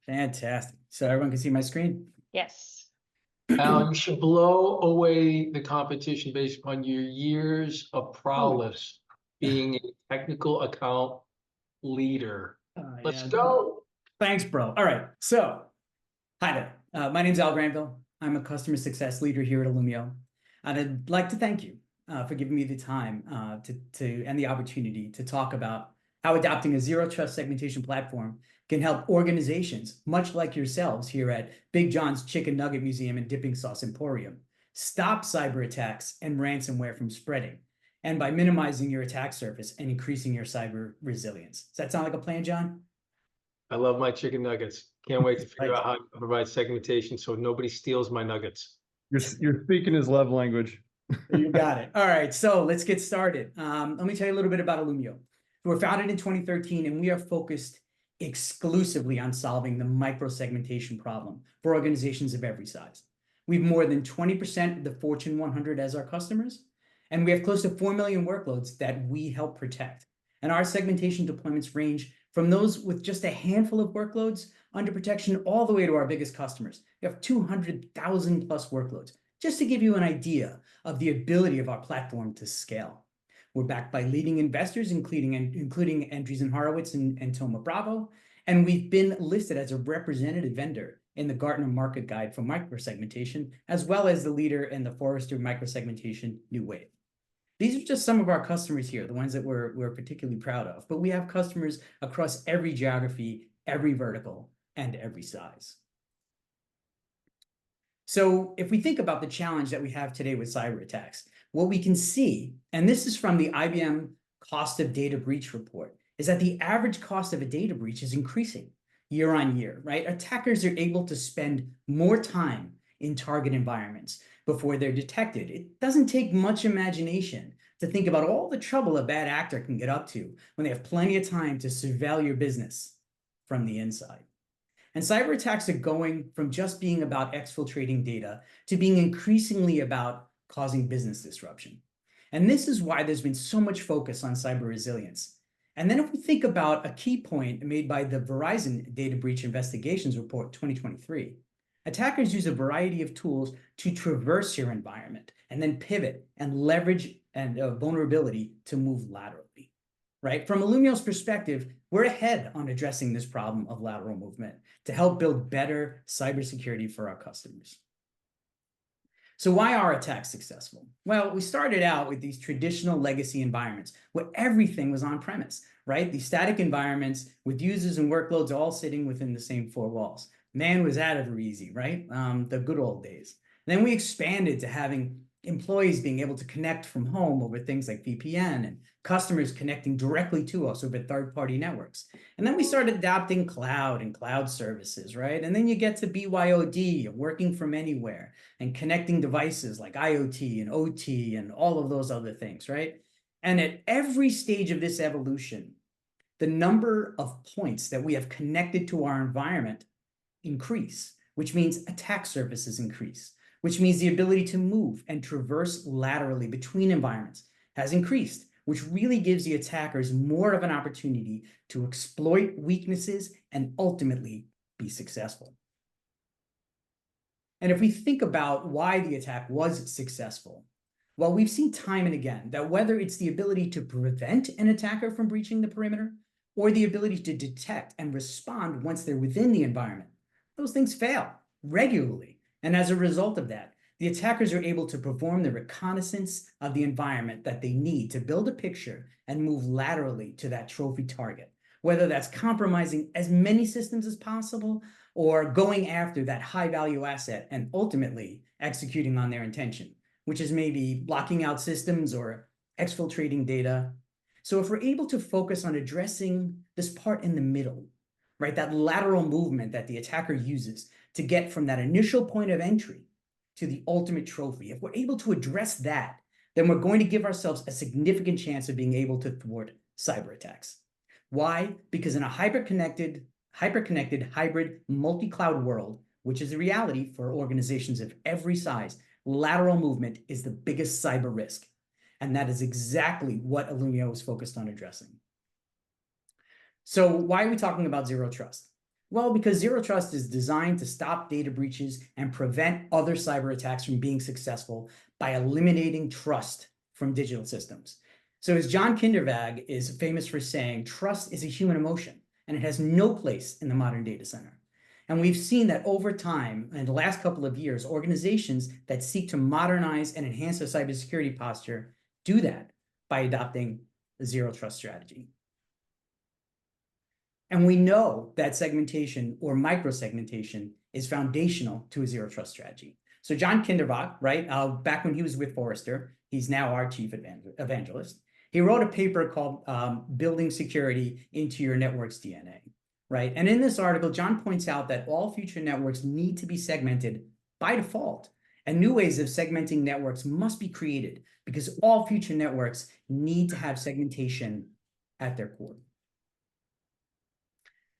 Fantastic. So everyone can see my screen? Yes. Alan, you should blow away the competition based upon your years of prowess being a technical account leader. Let's go. Thanks, bro. All right. So, hi there. My name's Al Granville. I'm a customer success leader here at Illumio. And I'd like to thank you for giving me the time and the opportunity to talk about how adopting a zero trust segmentation platform can help organizations, much like yourselves here at Big John's Chicken Nugget Museum and Dipping Sauce Emporium, stop cyber attacks and ransomware from spreading, and by minimizing your attack surface and increasing your cyber resilience. Does that sound like a plan, John? I love my chicken nuggets. Can't wait to figure out how to provide segmentation so nobody steals my nuggets. You're speaking his love language. You got it. All right, so let's get started. Let me tell you a little bit about Illumio. We were founded in 2013, and we are focused exclusively on solving the micro-segmentation problem for organizations of every size. We have more than 20% of the Fortune 100 as our customers, and we have close to 4 million workloads that we help protect. And our segmentation deployments range from those with just a handful of workloads under protection all the way to our biggest customers. We have 200,000 plus workloads, just to give you an idea of the ability of our platform to scale. We're backed by leading investors, including Andreessen Horowitz and Thoma Bravo, and we've been listed as a representative vendor in the Gartner Market Guide for microsegmentation, as well as the leader in the Forrester Microsegmentation New Wave. These are just some of our customers here, the ones that we're particularly proud of, but we have customers across every geography, every vertical, and every size. So if we think about the challenge that we have today with cyber attacks, what we can see, and this is from the IBM Cost of Data Breach report, is that the average cost of a data breach is increasing year on year, right? Attackers are able to spend more time in target environments before they're detected. It doesn't take much imagination to think about all the trouble a bad actor can get up to when they have plenty of time to surveil your business from the inside. And cyber attacks are going from just being about exfiltrating data to being increasingly about causing business disruption. And this is why there's been so much focus on cyber resilience. And then if we think about a key point made by the Verizon Data Breach Investigations Report 2023, attackers use a variety of tools to traverse your environment and then pivot and leverage vulnerability to move laterally, right? From Illumio's perspective, we're ahead on addressing this problem of lateral movement to help build better cybersecurity for our customers. So why are attacks successful? Well, we started out with these traditional legacy environments where everything was on premise, right? These static environments with users and workloads all sitting within the same four walls. Man, was that ever easy, right? The good old days. Then we expanded to having employees being able to connect from home over things like VPN and customers connecting directly to us over third-party networks. And then we started adopting cloud and cloud services, right? And then you get to BYOD, working from anywhere, and connecting devices like IoT and OT and all of those other things, right? And at every stage of this evolution, the number of points that we have connected to our environment increase, which means attack surfaces increase, which means the ability to move and traverse laterally between environments has increased, which really gives the attackers more of an opportunity to exploit weaknesses and ultimately be successful. And if we think about why the attack was successful, well, we've seen time and again that whether it's the ability to prevent an attacker from breaching the perimeter or the ability to detect and respond once they're within the environment, those things fail regularly. And as a result of that, the attackers are able to perform the reconnaissance of the environment that they need to build a picture and move laterally to that trophy target, whether that's compromising as many systems as possible or going after that high-value asset and ultimately executing on their intention, which is maybe blocking out systems or exfiltrating data. So if we're able to focus on addressing this part in the middle, right, that lateral movement that the attacker uses to get from that initial point of entry to the ultimate trophy, if we're able to address that, then we're going to give ourselves a significant chance of being able to thwart cyber attacks. Why? Because in a hyper-connected, hybrid, multi-cloud world, which is a reality for organizations of every size, lateral movement is the biggest cyber risk. And that is exactly what Illumio is focused on addressing. So why are we talking about zero trust? Well, because zero trust is designed to stop data breaches and prevent other cyber attacks from being successful by eliminating trust from digital systems. So as John Kindervag is famous for saying, trust is a human emotion and it has no place in the modern data center. And we've seen that over time, in the last couple of years, organizations that seek to modernize and enhance their cybersecurity posture do that by adopting a zero trust strategy. And we know that segmentation or micro-segmentation is foundational to a zero trust strategy. So John Kindervag, right, back when he was with Forrester, he's now our chief evangelist. He wrote a paper called Building Security into Your Network's DNA, right? And in this article, John points out that all future networks need to be segmented by default, and new ways of segmenting networks must be created because all future networks need to have segmentation at their core.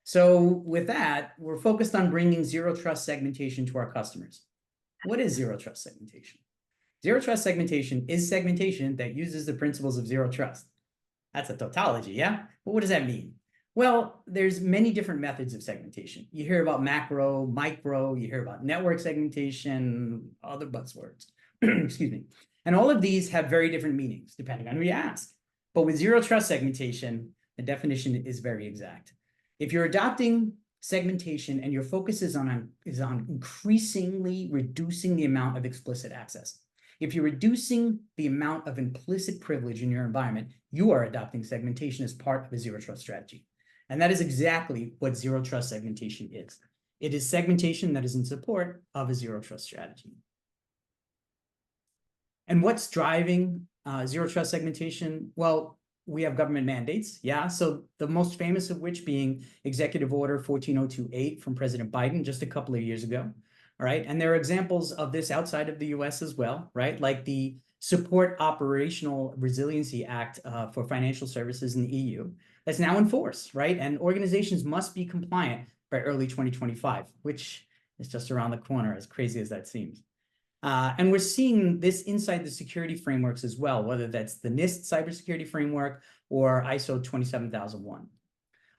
So with that, we're focused on bringing zero trust segmentation to our customers. What is zero trust segmentation? Zero trust segmentation is segmentation that uses the principles of zero trust. That's a tautology, yeah? But what does that mean? Well, there's many different methods of segmentation. You hear about macro, micro, you hear about network segmentation, other buzzwords, excuse me. And all of these have very different meanings depending on who you ask. But with zero trust segmentation, the definition is very exact. If you're adopting segmentation and your focus is on increasingly reducing the amount of explicit access, if you're reducing the amount of implicit privilege in your environment, you are adopting segmentation as part of a zero trust strategy. And that is exactly what zero trust segmentation is. It is segmentation that is in support of a zero trust strategy. And what's driving zero trust segmentation? Well, we have government mandates, yeah. So the most famous of which being Executive Order 14028 from President Biden just a couple of years ago, all right? And there are examples of this outside of the US as well, right? Like the Support Operational Resiliency Act for financial services in the EU that's now in force, right? And organizations must be compliant by early 2025, which is just around the corner, as crazy as that seems. And we're seeing this inside the security frameworks as well, whether that's the NIST cybersecurity framework or ISO 27001.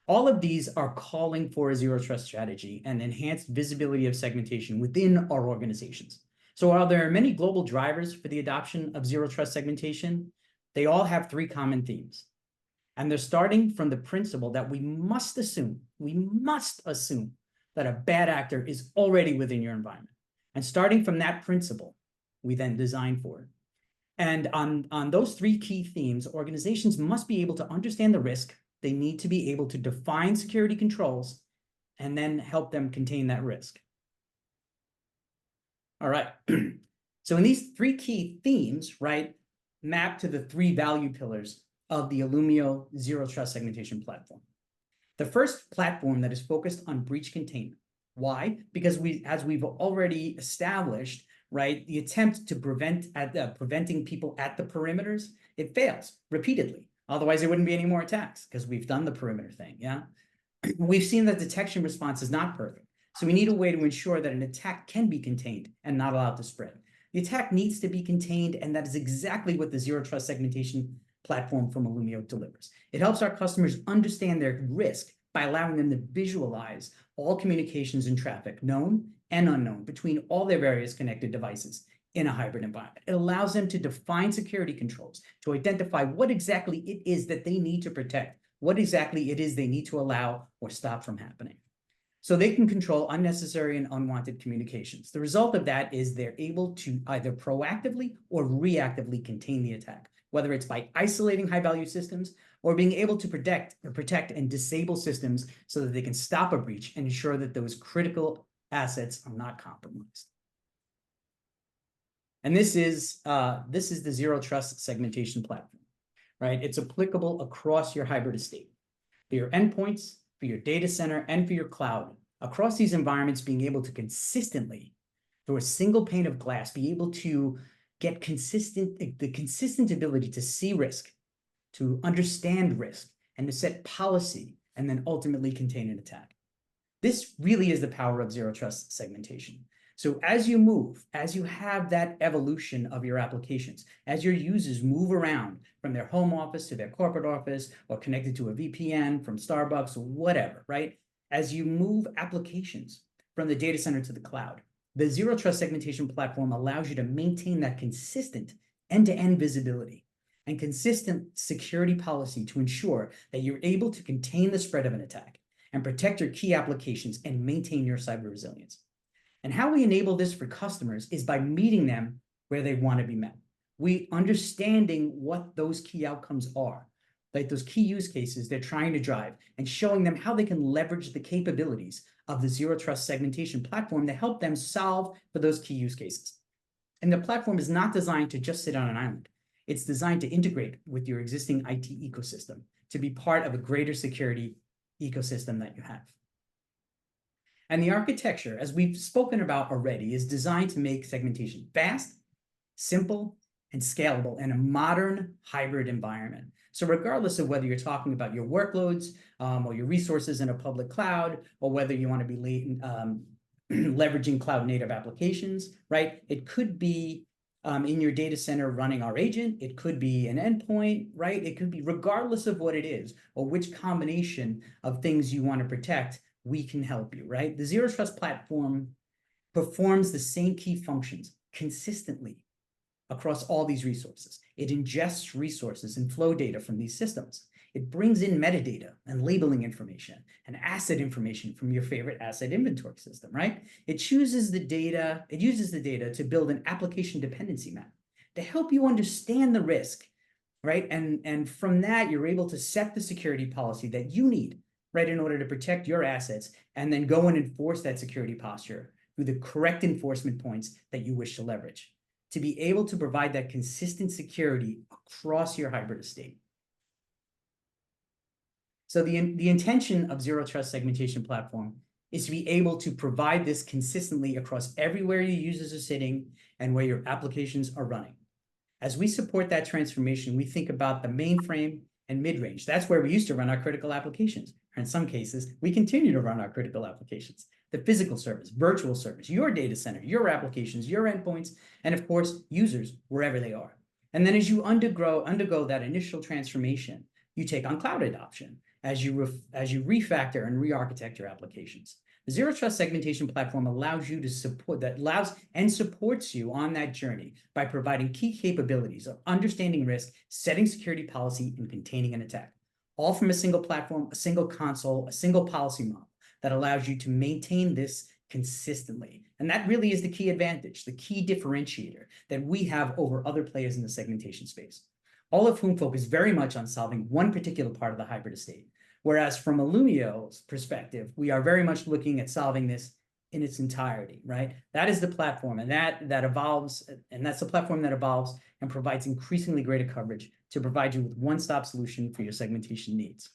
All of these are calling for a zero trust strategy and enhanced visibility of segmentation within our organizations. So while there are many global drivers for the adoption of zero trust segmentation, they all have three common themes. And they're starting from the principle that we must assume that a bad actor is already within your environment. And starting from that principle, we then design for it. And on those three key themes, organizations must be able to understand the risk. They need to be able to define security controls and then help them contain that risk. All right. So in these three key themes, right, map to the three value pillars of the Illumio Zero Trust Segmentation platform. The first platform that is focused on breach containment. Why? Because as we've already established, right, the attempt to preventing people at the perimeters, it fails repeatedly. Otherwise, there wouldn't be any more attacks because we've done the perimeter thing, yeah? We've seen that detection response is not perfect. So we need a way to ensure that an attack can be contained and not allowed to spread. The attack needs to be contained, and that is exactly what the Zero Trust Segmentation platform from Illumio delivers. It helps our customers understand their risk by allowing them to visualize all communications and traffic, known and unknown, between all their various connected devices in a hybrid environment. It allows them to define security controls, to identify what exactly it is that they need to protect, what exactly it is they need to allow or stop from happening. So they can control unnecessary and unwanted communications. The result of that is they're able to either proactively or reactively contain the attack, whether it's by isolating high-value systems or being able to protect and disable systems so that they can stop a breach and ensure that those critical assets are not compromised. And this is the Zero Trust Segmentation platform, right? It's applicable across your hybrid estate, for your endpoints, for your data center, and for your cloud. Across these environments, being able to consistently, through a single pane of glass, be able to get the consistent ability to see risk, to understand risk, and to set policy, and then ultimately contain an attack. This really is the power of zero trust segmentation. So as you move, as you have that evolution of your applications, as your users move around from their home office to their corporate office or connected to a VPN from Starbucks or whatever, right? as you move applications from the data center to the cloud, the Zero Trust segmentation platform allows you to maintain that consistent end-to-end visibility and consistent security policy to ensure that you're able to contain the spread of an attack and protect your key applications and maintain your cyber resilience. And how we enable this for customers is by meeting them where they want to be met. We understanding what those key outcomes are, like those key use cases they're trying to drive, and showing them how they can leverage the capabilities of the Zero Trust segmentation platform to help them solve for those key use cases. And the platform is not designed to just sit on an island. It's designed to integrate with your existing IT ecosystem to be part of a greater security ecosystem that you have. And the architecture, as we've spoken about already, is designed to make segmentation fast, simple, and scalable in a modern hybrid environment. So regardless of whether you're talking about your workloads or your resources in a public cloud, or whether you want to be leveraging cloud native applications, right? It could be in your data center running our agent. It could be an endpoint, right? It could be, regardless of what it is or which combination of things you want to protect, we can help you, right? The Zero Trust platform performs the same key functions consistently across all these resources. It ingests resources and flow data from these systems. It brings in metadata and labeling information and asset information from your favorite asset inventory system, right? It uses the data to build an application dependency map to help you understand the risk, right? And from that, you're able to set the security policy that you need, right, in order to protect your assets, and then go and enforce that security posture through the correct enforcement points that you wish to leverage, to be able to provide that consistent security across your hybrid estate. So the intention of Zero Trust segmentation platform is to be able to provide this consistently across everywhere your users are sitting and where your applications are running. As we support that transformation, we think about the mainframe and mid-range. That's where we used to run our critical applications. Or in some cases, we continue to run our critical applications. The physical service, virtual service, your data center, your applications, your endpoints, and of course, users wherever they are. And then as you undergo that initial transformation, you take on cloud adoption as you refactor and re-architect your applications. The Zero Trust segmentation platform allows you to supports you on that journey by providing key capabilities of understanding risk, setting security policy, and containing an attack, all from a single platform, a single console, a single policy model that allows you to maintain this consistently. And that really is the key advantage, the key differentiator that we have over other players in the segmentation space, all of whom focus very much on solving one particular part of the hybrid estate. Whereas from Illumio's perspective, we are very much looking at solving this in its entirety, right? That is the platform, and that evolves, and that's the platform that evolves and provides increasingly greater coverage to provide you with one-stop solution for your segmentation needs.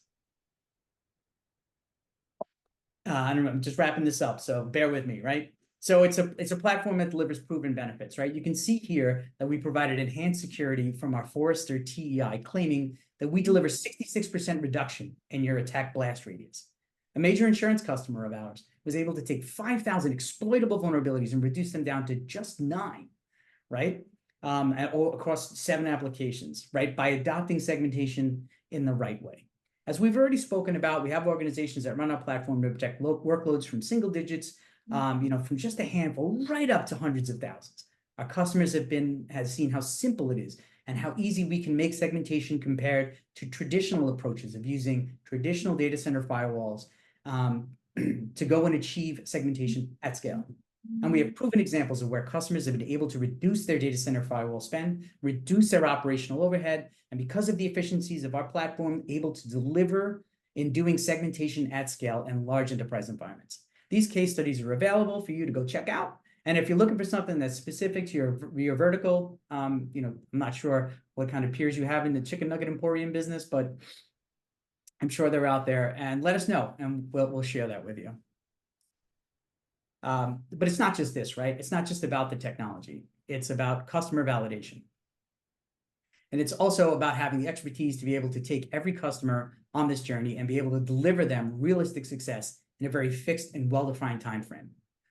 I don't know, I'm just wrapping this up, so bear with me, right? So it's a platform that delivers proven benefits, right? You can see here that we provided enhanced security from our Forrester TEI, claiming that we deliver 66% reduction in your attack blast radius. A major insurance customer of ours was able to take 5,000 exploitable vulnerabilities and reduce them down to just 9, right? Across 7 applications, right? By adopting segmentation in the right way. As we've already spoken about, we have organizations that run our platform to protect workloads from single digits, from just a handful right up to hundreds of thousands. Our customers have seen how simple it is and how easy we can make segmentation compared to traditional approaches of using traditional data center firewalls to go and achieve segmentation at scale. And we have proven examples of where customers have been able to reduce their data center firewall spend, reduce their operational overhead, and because of the efficiencies of our platform, able to deliver in doing segmentation at scale in large enterprise environments. These case studies are available for you to go check out. And if you're looking for something that's specific to your vertical, I'm not sure what kind of peers you have in the chicken nugget emporium business, but I'm sure they're out there, and let us know and we'll share that with you. But it's not just this, right? It's not just about the technology. It's about customer validation. And it's also about having the expertise to be able to take every customer on this journey and be able to deliver them realistic success in a very fixed and well-defined time frame.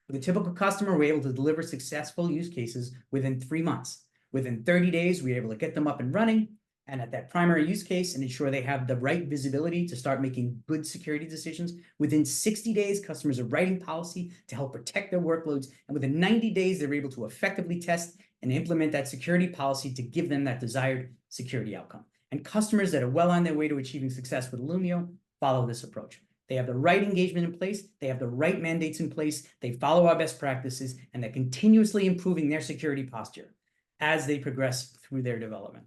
With a typical customer, we're able to deliver successful use cases within 3 months. Within 30 days, we're able to get them up and running. and at that primary use case and ensure they have the right visibility to start making good security decisions. Within 60 days, customers are writing policy to help protect their workloads. And within 90 days, they're able to effectively test and implement that security policy to give them that desired security outcome. And customers that are well on their way to achieving success with Illumio follow this approach. They have the right engagement in place, they have the right mandates in place, they follow our best practices, and they're continuously improving their security posture as they progress through their development.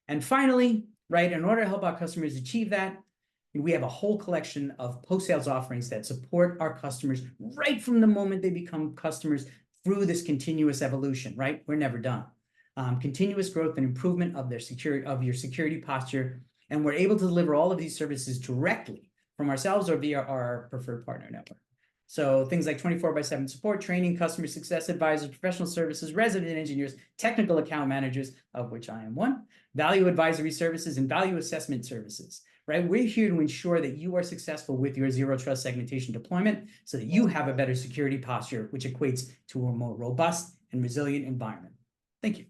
And finally, right, in order to help our customers achieve that, we have a whole collection of post-sales offerings that support our customers right from the moment they become customers through this continuous evolution, right? We're never done. Continuous growth and improvement of your security posture. And we're able to deliver all of these services directly from ourselves or via our preferred partner network. So things like 24/7 support, training, customer success advisors, professional services, resident engineers, technical account managers, of which I am one, value advisory services, and value assessment services, right? We're here to ensure that you are successful with your zero trust segmentation deployment so that you have a better security posture, which equates to a more robust and resilient environment. Thank you.